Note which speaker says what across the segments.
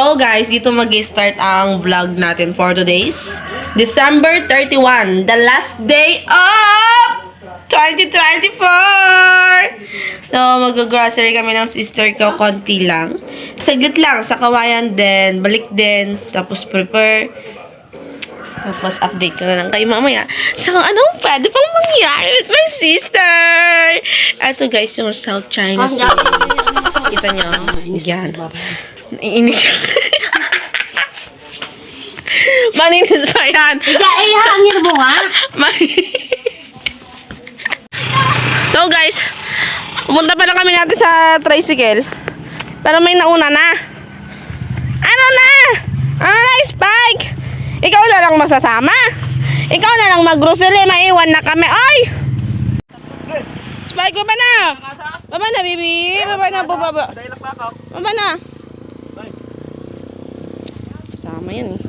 Speaker 1: So guys, dito mag-start ang vlog natin for today's December 31, the last day of 2024! So, mag-grocery kami ng sister ko, konti lang. Saglit lang, sa Kawayan din, balik din, tapos prepare. Tapos update ko na lang kayo mamaya. So, anong pwede pang mangyari with my sister? Ito guys, yung South China Sea. Kita nyo? Yan. Naiinis siya. Maninis pa yan.
Speaker 2: Hangin mo nga.
Speaker 1: So guys, pumunta pa lang kami natin sa tricycle. Pero may nauna na. Ano na? Ano na, Spike? Ikaw na lang masasama. Ikaw na lang mag-grocery. Maiwan na kami. Ay! Spike, baba na. Baba na, baby. Baba na, baba. Baba na. Kasama yan eh.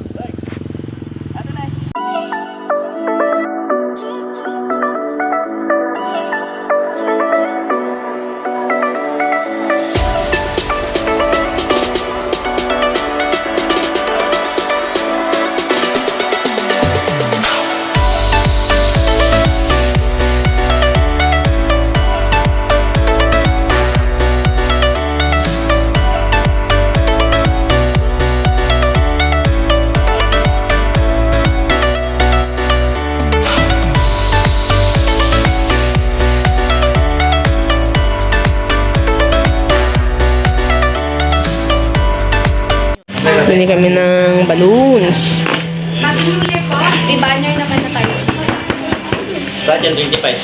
Speaker 1: Bili kami ng balloons.
Speaker 2: Happy New Year po. May banner naman na tayo.
Speaker 3: Bakit yan 25?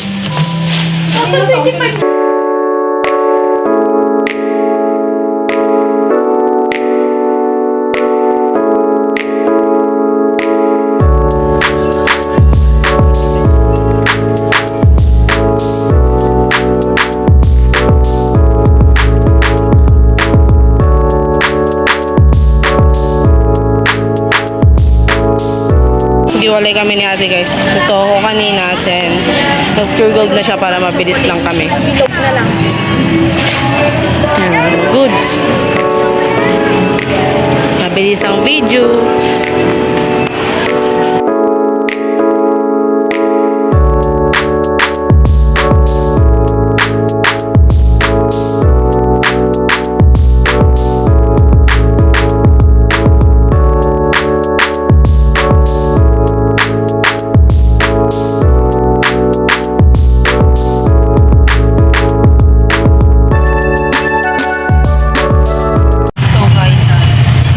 Speaker 2: Ako 25.
Speaker 1: Hiwalay kami ni ate guys. So ako kanina natin. Nag-pure gold na siya para mabilis lang kami.
Speaker 2: Bilog na lang.
Speaker 1: Yan, goods. Mabilis ang video.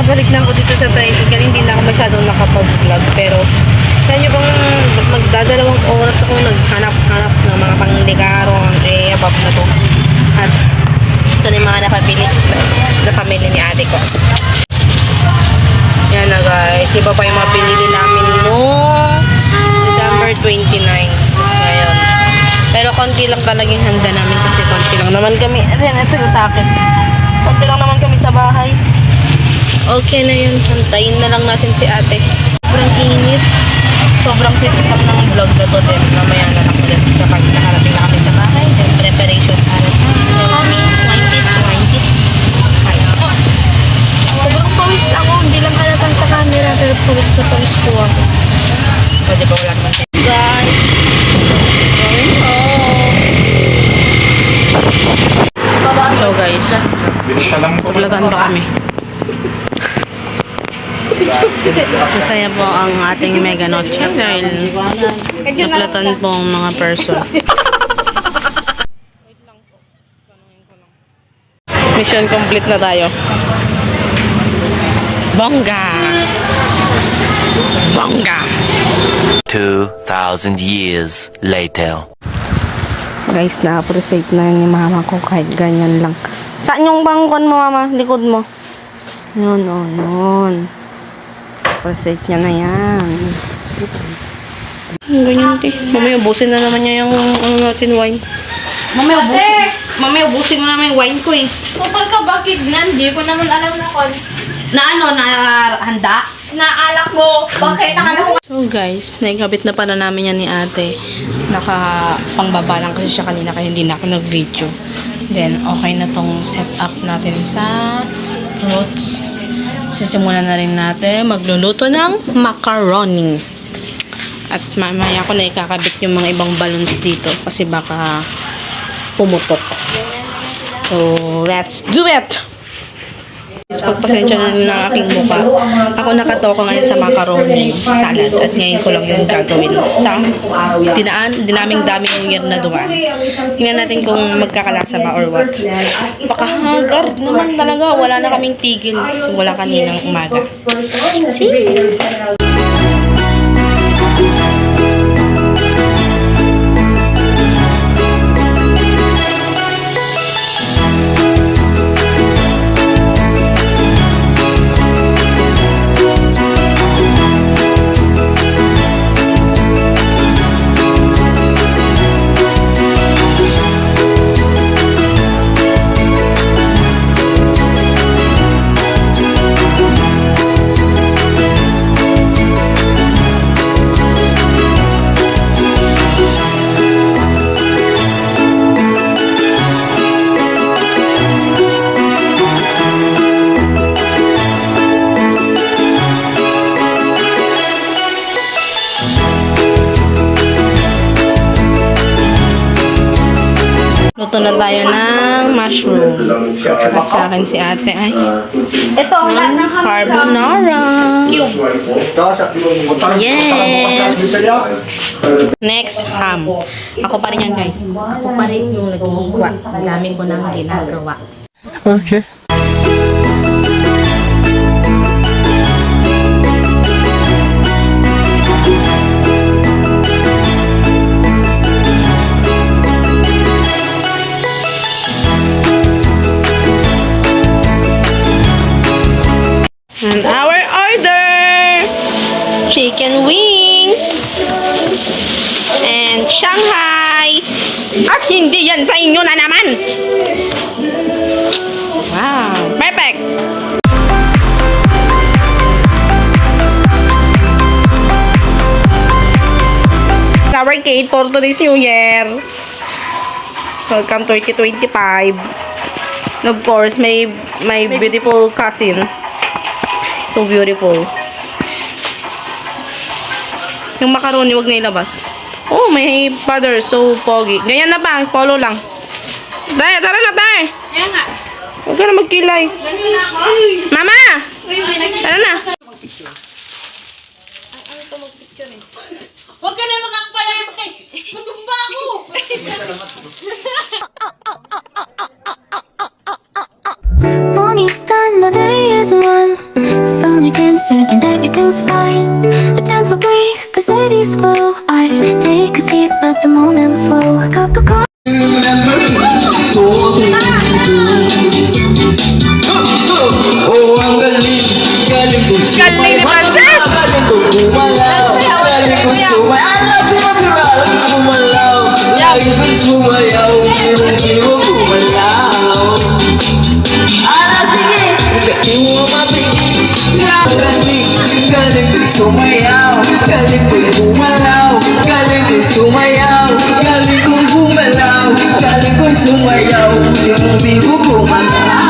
Speaker 1: Balik ko dito sa tricycle, hindi na ako masyadong nakapag-vlog, pero sa inyo bang magdadalawang oras ako naghanap-hanap ng mga pangligaro above na to, at ito na yung mga napamili ni ate ko. Yan na guys, iba pa yung mga pinili namin noong December 29 tapos ngayon, pero konti lang talagang handa namin kasi konti lang naman kami. Ito yung sa akin, konti lang naman kami sa bahay. Okay na yun. Hantayin na lang natin si ate. Sobrang init. Sobrang titikap ng vlog na to din. Mamaya na lang ulit kapag nakarating na kami sa bahay. Then preparation para sa coming 2020s. Sobrang pawis ako. Hindi lang halatang sa camera. Pero pawis na pawis po ako. Pwede ba wala naman tayo? Guys. Going home. So guys. Paglagan pa kami. Masaya po ang ating mega noche dahil naplatan po ang mga person. Mission complete na tayo. Bongga! Bongga!
Speaker 3: 2,000 years later.
Speaker 1: Guys, na-appreciate na ni mama ko kahit ganyan lang. Saan yung bangkon mo, mama? Likod mo. Yun, oh, yun. Appreciate niya na yan. Ganyan, te. Mamaya, ubusin na naman niya yung ano natin, wine. Mamaya, ubusin mo naman yung wine ko, eh.
Speaker 2: Kupal ka, bakit nga? Hindi ko naman alam na kon.
Speaker 1: Na ano, na handa?
Speaker 2: Naalak mo. Bakit? Nakala ko.
Speaker 1: So guys, naikabit na pala namin yan ni ate. Naka-pangbaba lang kasi siya kanina kaya hindi na ako nag-video. Then, okay na tong setup natin sa fruits. Si sisimulan na rin natin magluluto ng macaroni. At mamaya ko na ikakabit yung mga ibang balloons dito kasi baka pumutok. So, let's do it! Pagpasensya na rin ng aking mukha. Ako nakatoka ngayon sa macaroni salad at ngayon ko lang yung gagawin sa dinaming yung year na dumaan. Tingnan natin kung magkakalasa ba or what. Pakahagar naman talaga. Wala na kaming tigil. Simula kaninang umaga. See? Luto na tayo ng mushroom. At sa akin si ate ay
Speaker 2: Ito, lahat ng
Speaker 1: carbonara. Yes! Next, ham. Ako pa rin yan, guys. Ako pa rin yung naghihiwa. Ang dami ko nang ginagawa.
Speaker 4: Okay.
Speaker 1: And our order! Chicken wings! And Shanghai! At hindi yan sa inyo na naman! Wow! Perfect! Flower cake for today's New Year! Welcome 2025! And of course, my beautiful cousin. So beautiful. Yung macaroni, wag na ilabas. Oh, may father. So pogi. Ganyan na ba? Follow lang. Tay, tara na, tay.
Speaker 2: Kaya nga.
Speaker 1: Huwag ka na magkilay.
Speaker 2: Ganun na ako.
Speaker 1: Mama!
Speaker 2: Uy, may
Speaker 1: Tara na.
Speaker 2: Huwag ka na magkakapalay. Matumba ako.
Speaker 5: Morning's done, the day is one. Sun dancing and everything's fine. A gentle breeze, the city's slow. I take a seat, let the moment flow. A cup of coffee.
Speaker 6: Oh, ang galing, galing ko siya.
Speaker 1: Galing ni Frances!
Speaker 6: Galing ko gumalaw, galing ko sumayaw. Galing ko gumalaw, galing ko sumayaw. Biro-biro gumalaw. Sige! Galing mo mapigil. Galing, galing ko sumayaw. Galing ko gumalaw, galing ko sumayaw. Galing ko gumalaw, galing ko sumayaw. Biro-biro gumalaw.